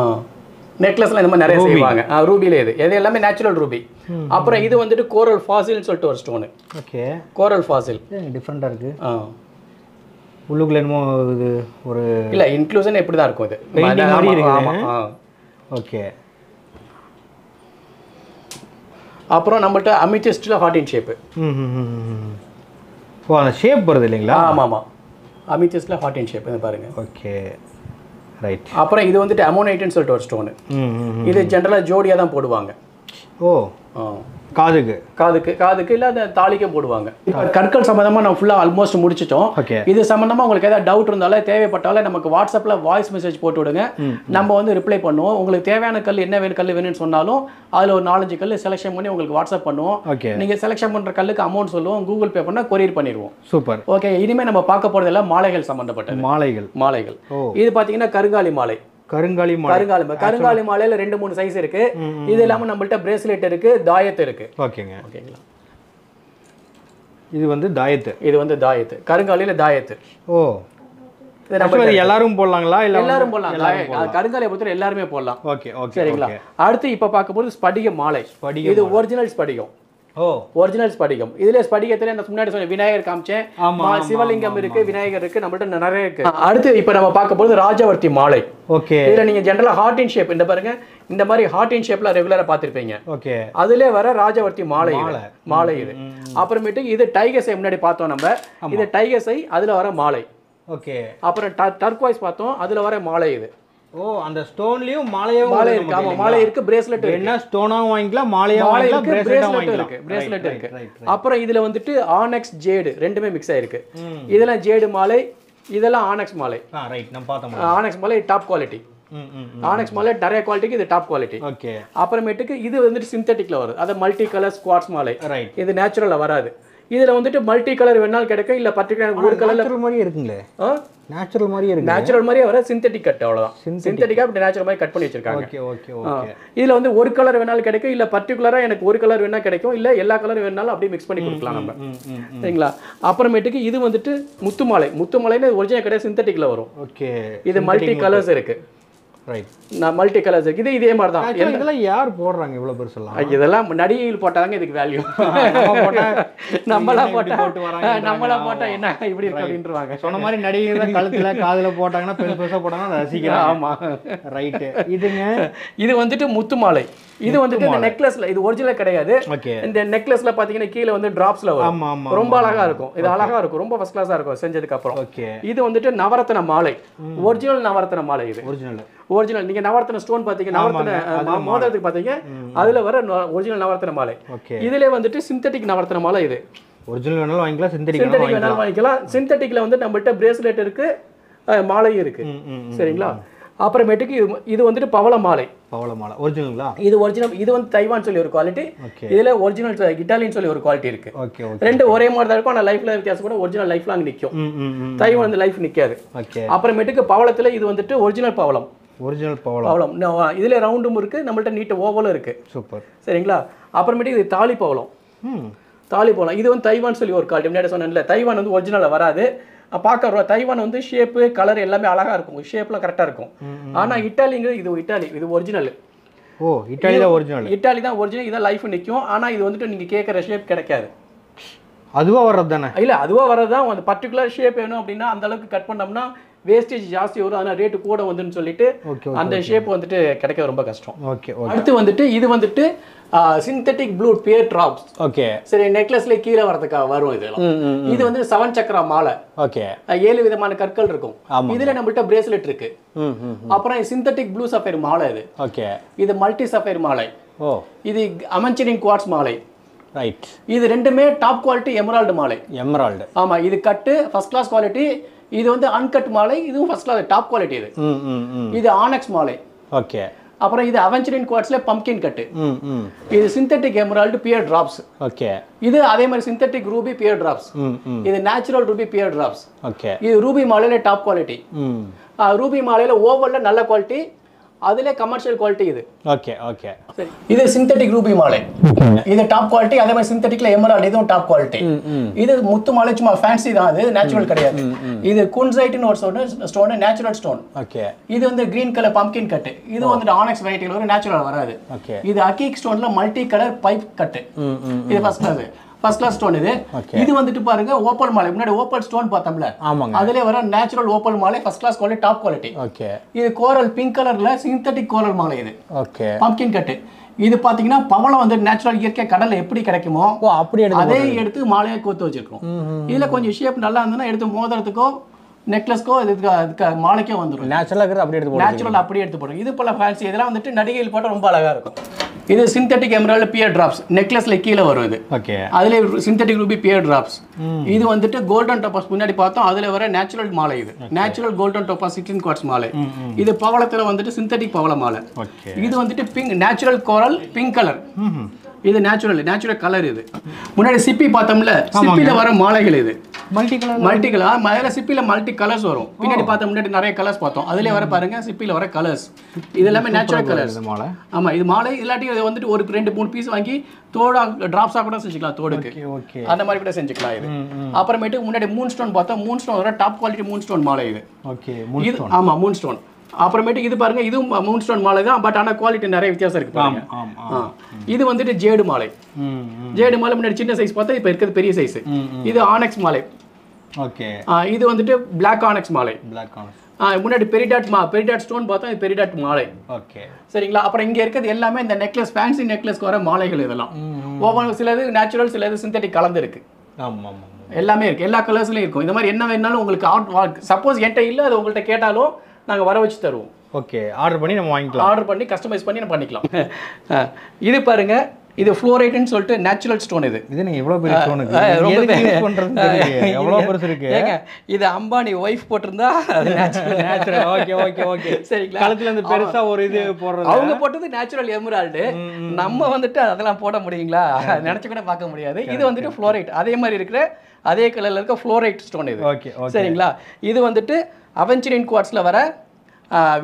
நெக்லஸ்லாம் இந்த மாதிரி நிறைய செய்வாங்க. ரூபியில் இது எல்லாமே நேச்சுரல் ரூபி. அப்புறம் இது வந்துட்டு கோரல் ஃபாசில்னு சொல்லிட்டு ஒரு ஸ்டோனு. ஓகே. கோரல் ஃபாசில் டிஃப்ரெண்ட்டாக இருக்குது. உள்ளுக்குள்ள என்னமோ இது ஒரு இல்லை இன்க்ளூஷன் எப்படி தான் இருக்கும் இது. ஆமாம். ஓகே. அப்புறம் நம்மள்ட்ட அமித்திஸ்டில் ஹார்ட் இன் ஷேப்பு. ஓ, அந்த ஷேப் வருது இல்லைங்களா? ஆமாம். அமித்திஸ்டில் ஹார்ட் இன் ஷேப் இது பாருங்க. Okay right. அப்புறம் இது வந்துட்டு அமோனைட்னு சொல்லிட்டு ஒரு ஸ்டோனு. இது ஜென்ரலாக ஜோடியாக தான் போடுவாங்க. ஓ, காதுக்கு இல்லை அந்த தாலிக்கும் போடுவாங்க. கற்கள் சம்மந்தமாக நம்ம ஃபுல்லாக ஆல்மோஸ்ட் முடிச்சிட்டோம். ஓகே. இது சம்மந்தமாக உங்களுக்கு ஏதாவது டவுட் இருந்தாலும் தேவைப்பட்டாலும் நமக்கு வாட்ஸ்அப்பில் வாய்ஸ் மெசேஜ் போட்டு விடுங்க. நம்ம வந்து ரிப்ளை பண்ணுவோம். உங்களுக்கு தேவையான கல் என்ன கல் வேணும்னு சொன்னாலும் அதில் ஒரு 4-5 கல் செலெக்ஷன் பண்ணி உங்களுக்கு வாட்ஸ்அப் பண்ணுவோம். ஓகே. நீங்கள் செலெக்ஷன் பண்ணுற கல்லுக்கு அமௌண்ட் சொல்லுவோம், கூகுள் பே பண்ணால் கொரியர் பண்ணிடுவோம். சூப்பர். ஓகே. இனிமேல் நம்ம பார்க்க போகிறது எல்லாம் மாலைகள் சம்மந்தப்பட்டது. மாலைகள். இது பார்த்தீங்கன்னா கருங்காலி மாலை. கருங்காலி மாலையில 2-3 சைஸ் இருக்கு. இது இல்லாம நம்மள்ட்ட பிரேஸ்லெட் இருக்கு, தாயத்து இருக்கு. ஓகேங்க. ஓகேங்களா? இது வந்து தாயத்து. கருங்காலியில தாயத்து. ஓ, எல்லாரும் போடலாங்களா? எல்லாரும் போடலாம். கருங்காலியை பொறுத்தவரை எல்லாருமே போடலாம். Okay okay. சரிங்களா? அடுத்து இப்ப பார்க்க போறது ஸ்படிக மாலை. இது ஒரிஜினல் ஸ்படிகம். ஒரிஜினல் ஸ்படிகம். இதுல ஸ்படிகத்துல நான் முன்னாடி சொன்ன விநாயகர் காமிச்சேன், சிவலிங்கம் இருக்கு, விநாயகர் இருக்கு, நம்மள்ட்ட நிறைய இருக்கு. அடுத்து இப்ப நம்ம பார்க்க போறது ராஜவர்த்தி மாலை. ஓகே. இதுல நீங்க ஜெனரலா ஹார்ட் இன் ஷேப் இந்த பாருங்க, இந்த மாதிரி ஹார்ட் இன் ஷேப்ல ரெகுலரா பாத்திருப்பீங்க. ஓகே. அதுல வர ராஜவர்த்தி மாலை இது. அப்புறமேட்டு இது டைகர்ஸை முன்னாடி பார்த்தோம் நம்ம. இது டைகர்ஸை அதுல வர மாலை. ஓகே. அப்புறம் டர்க்வைஸ் பார்த்தோம், அதுல வர மாலை இது. ஓ, அந்த ஸ்டோன்லயும் மாலை இருக்கு. ஆமா, மாலை இருக்கு, பிரேஸ்லெட் இருக்கு. என்ன ஸ்டோனாவும் வாங்கிக்கலாம், மாலையும் வாங்கிக்கலாம், பிரேஸ்லெட் இருக்கு. அப்புறம் இதுல வந்துட்டு ஆனெக்ஸ் ஜேடு ரெண்டுமே மிக்ஸ் ஆயிருக்கு. இதெல்லாம் ஜேடு மாலை, இதெல்லாம் ஆனெக்ஸ் மாலை. ரைட், நம்ம பார்த்தோம். ஆனெக்ஸ் மாலை டாப் குவாலிட்டி. ஆனெக்ஸ் மாலை நிறைய குவாலிட்டிக்கு இது டாப் குவாலிட்டி. ஓகே. அப்புறமேட்டுக்கு இது வந்துட்டு சிந்தட்டிக்ல வருது. அது மல்டி கலர் ஸ்குவாட்ஸ் மாலை. ரைட். இது நேச்சுரலா வராது. இதுல வந்துட்டு மல்டி கலர் வேணாலும் கிடைக்கும், இல்ல பர்டிகுலர் ஒரு கலர்ல மாதிரியே இருக்குங்களே. நேச்சுரல் மாதிரியே இருக்கு. நேச்சுரல் மாதிரியே வர சிந்தட்டிக் கட், அவ்வளவுதான். சிந்தட்டிக்கா அப்படி நேச்சுரல் மாதிரி கட் பண்ணி வச்சிருக்காங்க. Okay okay okay. இதுல வந்து ஒரு கலர் வேணாலும் கிடைக்கும், இல்ல பர்டிகுலரா எனக்கு ஒரு கலர் வேணா கிடைக்கும், இல்ல எல்லா கலர் வேணாலும் அப்படியே மிக்ஸ் பண்ணி கொடுக்கலாம் நம்ம. சரிங்களா? அப்புறமேட்டுக்கு இது வந்துட்டு முத்துமாலை. முத்துமாலைன்னு ஒரிஜினல் கிடையாது, சிந்தட்டிக்ல வரும். ஓகே. இது மல்டி கலர்ஸ் இருக்கு. ரைட். நான் மல்டி கலர்ஸ் இருக்கு. இதே மாதிரி தான். இதெல்லாம் யார் போடுறாங்க இவ்வளவு பெருசெல்லாம்? இதெல்லாம் நடிகைகள் போட்டாங்க இதுக்கு வேல்யூ. நம்மளாம் போட்டா என்ன இப்படி இருக்கு அப்படின்றாங்க. சொன்ன மாதிரி நடிகைகள் கழுத்துல காதுல போட்டாங்கன்னா பெருசா போட்டாங்கன்னா ரசிக்கிறாங்க. ஆமா, ரைட். இது வந்துட்டு முத்து மாலை. இது வந்துட்டு இந்த நெக்லஸ்ல, இது ஒரிஜினல் கிடையாது. இந்த நெக்லஸ்ல பாத்தீங்கன்னா கீழே வந்து டிராப்ஸ்ல வரும். ரொம்ப அழகா இருக்கும். இது அழகா இருக்கும், ரொம்ப ஃபர்ஸ்ட் கிளாஸா இருக்கும் செஞ்சதுக்கு அப்புறம். இது வந்துட்டு நவரத்ன மாலை. ஒரிஜினல் நவரத்ன மாலை. இது ஒரிஜினல். நீங்க நவரத்ன ஸ்டோன் பாத்தீங்க, நவரத்ன மோதிரத்துக்கு பாத்தீங்க, அதுல வர ஒரிஜினல் நவரத்ன மாலை. இதுல வந்துட்டு சிந்தட்டிக் நவரத்ன மாலை. இது ஒரிஜினல் வேணாலும் வாங்கிக்கலாம், சிந்தட்டிக் வேணாலும் வாங்கிக்கலாம். சிந்தட்டிக்ல வந்து நம்மள்ட்ட பிரேஸ்லெட் இருக்கு, மாலையும் இருக்கு. சரிங்களா? அப்புறமேட்டுக்கு இது வந்துட்டு பவள மாலை. ஒரிஜினலா? இது ஒரிஜினல். இது வந்து தைவான் சொல்லி ஒரு குவாலிட்டி. இதுல ஒரிஜினல் இட்டாலியன் சொல்லி ஒரு குவாலிட்டி இருக்கு. ரெண்டு ஒரே மாதிரி தான் இருக்கும், ஆனா லைஃப்ல வித்தியாசம் கூட. ஒரிஜினல் லைஃப் லாங் நிக்கும், தைவான் வந்து லைஃப் நிக்காது. அப்புறமேட்டுக்கு பவளத்துல இது வந்துட்டு ஒரிஜினல் பவளம். பவளம் இதுல ரவுண்டும் இருக்கு, நம்மள்ட்ட நீட்ட ஓவலும் இருக்கு. சூப்பர். சரிங்களா? அப்புறமேட்டுக்கு இது தாலி பவளம். இது வந்து தைவான் சொல்லி ஒரு குவாலிட்டி. முன்னாடி சொன்னேன்ல, தைவான் வந்து ஒரிஜினலா வராது. பார்க்க தைவான் வந்து ஷேப்பு கலர் எல்லாமே அழகா இருக்கும், ஷேப்லாம் கரெக்டா இருக்கும். ஆனா இட்டாலிங்கிறது இது ஒரிஜினல். ஓ, இட்டாலி தான் ஒரிஜினல். இட்டாலி தான் ஒரிஜினல். இதான் லைஃப் நிற்கும். ஆனா இது வந்துட்டு நீங்க கேட்குற ஷேப் கிடைக்காது. அதுவா வர்றது தானே? இல்ல, அதுவா வர்றது தான். அந்த பர்டிகுலர் ஷேப் வேணும் அப்படின்னா அந்த அளவுக்கு கட் பண்ணோம்னா வேஸ்டேஜ் ஜாஸ்தி வரும், அதனால ரேட்டு கூட வந்துன்னு சொல்லிட்டு அந்த ஷேப் வந்துட்டு கிடைக்க ரொம்ப கஷ்டம். அடுத்து வந்துட்டு இது வந்துட்டு synthetic blue pear drops. Okay. சரி, நெக்லஸ்ல கீழே வரதுக்காக வரும் இதெல்லாம். இது வந்து 7 சக்கரா மாலை. ஓகே. 7 விதமான கற்கள் இருக்கும். இதுல நம்மள்ட்ட பிரேஸ்லெட் இருக்கு. அப்புறம் சிந்தட்டிக் ப்ளூ சஃபைர் மாலை. இது மல்டி சஃபைர் மாலை. இது அமன்சரிங் குவார்ட்ஸ் மாலை. ரைட். இது ரெண்டுமே டாப் குவாலிட்டி எமரால்டு மாலை. எமரால்டு. ஆமா, இது கட்டு ஃபர்ஸ்ட் கிளாஸ் குவாலிட்டி. இது வந்து அன்கட் மாலை, இதுவும் ஃபர்ஸ்ட் கிளாஸ் டாப் குவாலிட்டி. இது ஆனக்ஸ் மாலை. ஓகே. அப்புறம் இது அவெஞ்சரின் குவார்ட்ஸ்ல பம்ப்கின் கட்டு. இது synthetic emerald pear drops. Okay. இது அதே மாதிரி சிந்தெட்டிக் ரூபி பியர் டிராப்ஸ். இது natural ruby pear drops. Okay. இது ரூபி மாலையில டாப் குவாலிட்டி. ரூபி மாலையில ஓவல்ல நல்ல குவாலிட்டி, அதுல கமர்ஷியல் குவாலிட்டி இது. Okay okay. சரி, இது சிந்தெட்டிக் ரூபி மாலை. இது டாப் குவாலிட்டி. அதே மாதிரி சிந்தெட்டிக்ல எமரால்டு, இதுவும் டாப் குவாலிட்டி. இது முத்து மாலை சும்மா ஃபேன்சி தான், அது நேச்சுரல் கிடையாது. இது குன்சைட்னு ஒரு ஸ்டோன், நேச்சுரல் ஸ்டோன். ஓகே. இது வந்து கிரீன் கலர் பம்ப்கின் கட்டு. இது வந்து ஆனக்ஸ் வெரைட்டில வரும், நேச்சுரல் வராது. ஓகே. இது அகீக் ஸ்டோன்ல மல்டி கலர் பைப் கட்டு. இது ஃபர்ஸ்ட் கிளாஸ் ஸ்டோன். இது வந்துட்டு பாருங்க ஓப்பல் மாலை. முன்னாடி ஓப்பல் ஸ்டோன் பார்த்தோம்ல, அதுல வர நேச்சுரல் ஓப்பல் மாலை first class quality, top quality. Okay. இது கோரல் பிங்க் கலர்ல சிந்தெட்டிக் கோரல் மாலை. இது ஓகே. Pumpkin cut. இது பாத்தீங்கன்னா பவளம் வந்து நேச்சுரல் இயற்கை கடல்ல எப்படி கிடைக்குமோ அதே எடுத்து மாலையை கோத்து வச்சிருக்கோம். இதுல கொஞ்சம் ஷேப் நல்லா இருந்ததுன்னா எடுத்து மோதிரத்துக்கோ நெக்லஸ்க்கோ மாலைக்கோ வந்துடும். நேச்சுரல் அப்படியே எடுத்து போடுறோம். இது போல ஃபேன்சி இதெல்லாம் வந்துட்டு நடிகையில் போட்டால் ரொம்ப அழகா இருக்கும். இது சிந்தெட்டிக் எமரால்டு பியர் டிராப்ஸ். நெக்லஸ்ல கீழே வரும் இது. ஓகே. அதுல சிந்தெட்டிக் ரூபி பியர் டிராப்ஸ். இது வந்துட்டு கோல்டன் டோபாஸ். முன்னாடி பார்த்தோம், அதுல வர நேச்சுரல் மாலை. இது நேச்சுரல் கோல்டன் டோபாஸ் 16 குவார்ட்ஸ் மாலை. இது பவளத்துல வந்துட்டு சிந்தெட்டிக் பவள மாலை. இது வந்துட்டு பிங்க் நேச்சுரல் கோரல் பிங்க் கலர். இது நேச்சுரல் கலர். இது முன்னாடி சிப்பி பார்த்தோம்ல, சிப்பில வர மாலைகள். இது மல்டி கலர். மேல சிப்பில மல்டி கலர்ஸ் வரும். பின்னாடி பார்த்தோம், முன்னாடி நிறைய கலர்ஸ் பார்த்தோம். அதுல வர பாருங்க சிப்பில வர கலர்ஸ். இது எல்லாமே நேச்சுரல் கலர்ஸ். ஆமா, இது மாலை. இல்லாட்டி இது வந்துட்டு ஒரு 2-3 பீஸ் வாங்கி தோடா டிராப்ஸா கூட செஞ்சுக்கலாம், தோடுக்கு அந்த மாதிரி கூட செஞ்சுக்கலாம். இது அப்புறமேட்டு முன்னாடி மூன் ஸ்டோன் பார்த்தோம். மூன் ஸ்டோன் வர டாப் குவாலிட்டி மூன் ஸ்டோன் மாலை. இது ஆமா, மூன் ஸ்டோன். அப்புறமேட்டு இது பாருங்க, இதுவும் மூன் ஸ்டோன் மாலை தான், பட் ஆனால் குவாலிட்டி நிறைய வித்தியாசம் இருக்கு பாருங்க. இது வந்துட்டு ஜேடு மாலை. ஜேடு மாலை முன்னாடி சின்ன சைஸ் பார்த்தா இப்போ இருக்கிறது பெரிய சைஸ். இது ஆனக்ஸ் மாலை. ஓகே. இது வந்துட்டு பிளாக் ஆனக்ஸ் மாலை. முன்னாடி பெரிடாட் ஸ்டோன் பார்த்தா இது பெரிடாட் மாலை. ஓகே. சரிங்களா. அப்புறம் இங்க இருக்கிறது எல்லாமே இந்த நெக்லஸ், ஃபேன்சி நெக்லஸ்க்கு வர மாலைகள். இதெல்லாம் ஒவ்வொரு சிலது நேச்சுரல், சிலது சிந்தெட்டிக் கலந்து இருக்கு. எல்லாமே இருக்கு, எல்லா கலர்ஸ்லயும் இருக்கும். இந்த மாதிரி என்ன வேணாலும் உங்களுக்கு சப்போஸ் என்கிட்ட இல்லை, அது உங்கள்கிட்ட கேட்டாலும் நாங்கள் வர வச்சு தருவோம். ஓகே. ஆர்டர் பண்ணி நம்ம வாங்கிக்கலாம். ஆர்டர் பண்ணி கஸ்டமைஸ் பண்ணி நம்ம பண்ணிக்கலாம். இது பாருங்க, இது ஃப்ளோரைட்னு சொல்லிட்டு நேச்சுரல் ஸ்டோன். இது நீங்க எவ்வளவு பெரிய ஸ்டோன் இது ரொம்ப யூஸ் பண்றது தெரியல, எவ்வளவு பெருசு இருக்கு. ஏங்க, இது அம்பானி வைஃப் போட்டிருந்தா அது நேச்சுரல். Okay okay okay. சரிங்களா. கழுத்துல இருந்து பெருசா ஒரு இது போடுறது, அவங்க போட்டது நேச்சுரல் எமரால்டு. நம்ம வந்துட்டு அதெல்லாம் போட முடியுங்களா? நினைச்சு கூட பார்க்க முடியாது. இது வந்துட்டு ஃப்ளோரைட். அதே மாதிரி இருக்கிற அதே கலர்ல இருக்க ஃப்ளோரைட் ஸ்டோன் இது. ஓகே. சரிங்களா. இது வந்துட்டு அவெஞ்சரின் குவார்ட்ஸ்ல வர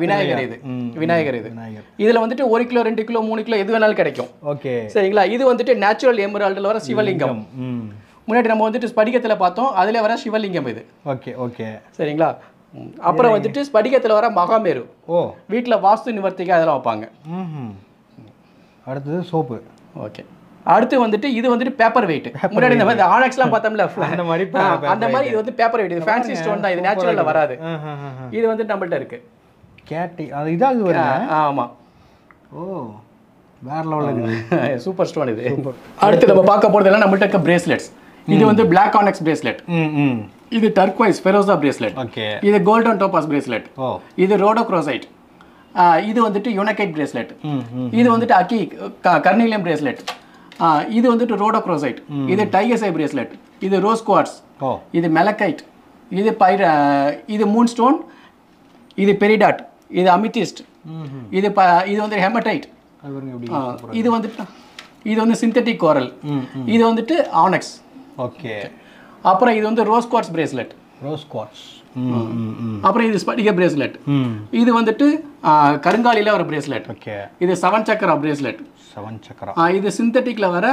விநாயகர். இது விநாயகர். இதுல வந்துட்டு 1 கிலோ 2 கிலோ 3 கிலோ எது வேணாலும் கிடைக்கும். ஓகே. சரிங்களா. இது வந்துட்டு நேச்சுரல் எமரால்டுல வர சிவலிங்கம். முன்னாடி நம்ம வந்துட்டு ஸ்படிகத்துல பார்த்தோம், அதுல வர சிவலிங்கம் இது. Okay okay. சரிங்களா. அப்புறம் வந்துட்டு ஸ்படிகத்துல வர மகாமேரு. வீட்டுல வாஸ்து நிவர்த்திக்கு அதெல்லாம் வைப்பாங்க. அடுத்தது சோப்பு. ஓகே. அடுத்து வந்துட்டு இது வந்துட்டு பேப்பர் வெயிட். முன்னாடி இந்த மாதிரி ஆனக்ஸ்லாம் பார்த்தோம்ல, அந்த மாதிரி இது வந்து பேப்பர் வெயிட். இது ஃபேன்சி ஸ்டோன் தான், இது நேச்சுரல்ல வராது. இது வந்து நம்மள்ட்ட இருக்கு. கேட்டி அது இதாவது வருங்க. ஆமா. ஓ, வேற லெவல்ல இருக்கு. சூப்பர் ஸ்டோன் இது. அடுத்து நம்ம பார்க்க போறது எல்லாம் நம்மள்ட்ட இருக்க பிரேஸ்லெட்ஸ். இது வந்து பிளாக் ஆனக்ஸ் பிரேஸ்லெட். இது டர்க்வைஸ் ஃபெரோசா பிரேஸ்லெட். ஓகே. இது கோல்டன் டோபாஸ் பிரேஸ்லெட். இது ரோடோக்ரோசைட். இது வந்துட்டு யுனைகைட் பிரேஸ்லெட். இது வந்துட்டு அக்கி கர்னிலியம் பிரேஸ்லெட். இது வந்துட்டு ரோடோக்ரோசைட். இது டைகர் ஐ பிரேஸ்லெட். இது ரோஸ் குவார்ட்ஸ். இது மெலக்கைட். இது மூன் ஸ்டோன். இது பெரிடாட். இது அமித்திஸ்ட். இது வந்து ஹெமடைட். இது வந்து சிந்தெட்டிக் கோரல். இது வந்துட்டு ஆனக்ஸ். ஓகே. அப்புறம் இது வந்து ரோஸ் குவார்ட்ஸ் பிரேஸ்லெட். அப்புறம் இது ஸ்படிக பிரேஸ்லெட். இது வந்துட்டு கருங்காலில வர பிரேஸ்லெட். ஓகே. இது 7 சக்கரா பிரேஸ்லெட். 7 சக்கரா. இது சிந்தெட்டிக்ல வர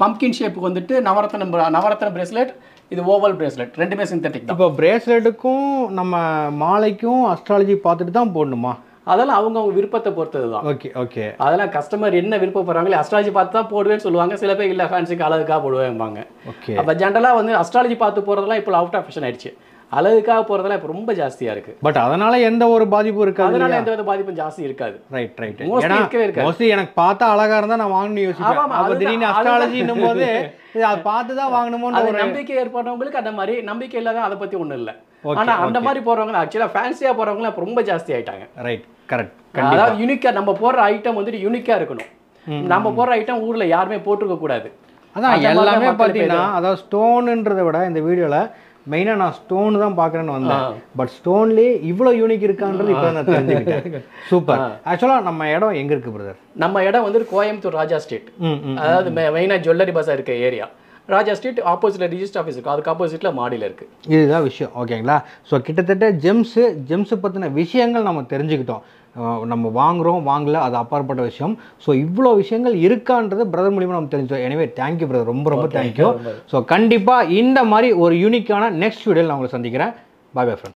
பம்ப்கின் ஷேப் வந்துட்டு நவரத்ன பிரேஸ்லெட். இது ஓவல் பிரேஸ்லெட். ரெண்டுமே சிந்தெட்டிக் தான். இப்போ பிரேஸ்லெட்டுக்கும் நம்ம மாலைக்கும் அஸ்ட்ராலஜி பார்த்துட்டு தான் போடணுமா? அதெல்லாம் அவங்க விருப்பத்தை பொறுத்தது தான். Okay okay. அதெல்லாம் கஸ்டமர் என்ன விருப்பப்படுறாங்களோ அஸ்ட்ராலஜி பார்த்து தான் போடுவேன்னு சொல்லுவாங்க. சில பேர் இல்லை ஃபேன்ஸுக்கு அழகுக்காக போடுவேன்பாங்க. ஓகே. அப்போ ஜென்ரலாக வந்து அஸ்ட்ராலஜி பார்த்து போகிறதெல்லாம் இப்போ அவுட் ஆஃப் ஃபேஷன் ஆயிடுச்சு. அழகுக்காக போகிறதெல்லாம் இப்போ ரொம்ப ஜாஸ்தியாக இருக்குது. பட் அதனால எந்த ஒரு பாதிப்பும் இருக்காது. அதனால எந்த ஒரு பாதிப்பும் ஜாஸ்தி இருக்காது. Right right. மோஸ்ட்லி எனக்கு பார்த்தா அழகா இருந்தா நான் வாங்கணும்னு யோசிப்பேன். அப்போ திடீர்னு அஸ்ட்ராலஜின்னும் போது அதை பார்த்து தான் வாங்கணுமோன்னு ஒரு நம்பிக்கை ஏற்பட்டவங்களுக்கு அந்த மாதிரி நம்பிக்கை இல்லாத அதை பற்றி ஒன்றும் இல்லை. ஆனால் அந்த மாதிரி போகிறவங்க ஆக்சுவலாக ஃபேன்சியாக போகிறவங்க இப்போ ரொம்ப ஜாஸ்தி ஆகிட்டாங்க. Right correct. அதாவது யூனிக்காக நம்ம போடுற ஐட்டம் வந்துட்டு யூனிக்காக இருக்கணும். நம்ம போடுற ஐட்டம் ஊரில் யாருமே போட்டிருக்க கூடாது. அதான் எல்லாமே பார்த்தீங்கன்னா அதாவது ஸ்டோனுன்றதை விட இந்த வீடியோவில் மெயினாக நான் ஸ்டோன் தான் பார்க்குறேன்னு வந்தேன். பட் ஸ்டோன்லேயே இவ்வளோ யூனிக் இருக்கான்றது இப்போ நான் தெரிஞ்சுக்கிட்டேன். சூப்பர். ஆக்சுவலாக நம்ம இடம் எங்கே இருக்குது பிரதர்? நம்ம இடம் வந்து கோயம்புத்தூர் ராஜா ஸ்ட்ரீட், அதாவது மெயினாக ஜுவல்லரி பஸார் இருக்க ஏரியா. ராஜா ஸ்ட்ரீட் ஆப்போசிட்டில் ரிஜிஸ்டர் ஆஃபீஸ் இருக்கும், அதுக்கு ஆப்போசிட்டில் மாடியில் இருக்குது. இதுதான் விஷயம். ஓகேங்களா? ஸோ கிட்டத்தட்ட ஜெம்ஸு பற்றின விஷயங்கள் நம்ம தெரிஞ்சுக்கிட்டோம். நம்ம வாங்கல அது அப்பாற்பட்ட விஷயம். ஸோ இவ்வளோ விஷயங்கள் இருக்கான்றது பிரதர் மூலியமாக நம்ம தெரிஞ்சோம். எனவே தேங்க்யூ பிரதர், ரொம்ப தேங்க்யூ. ஸோ கண்டிப்பாக இந்த மாதிரி ஒரு யூனிக்கான நெக்ஸ்ட் வீடியோவில் நான் உங்களை சந்திக்கிறேன். பாய் பாய் ஃப்ரெண்ட்.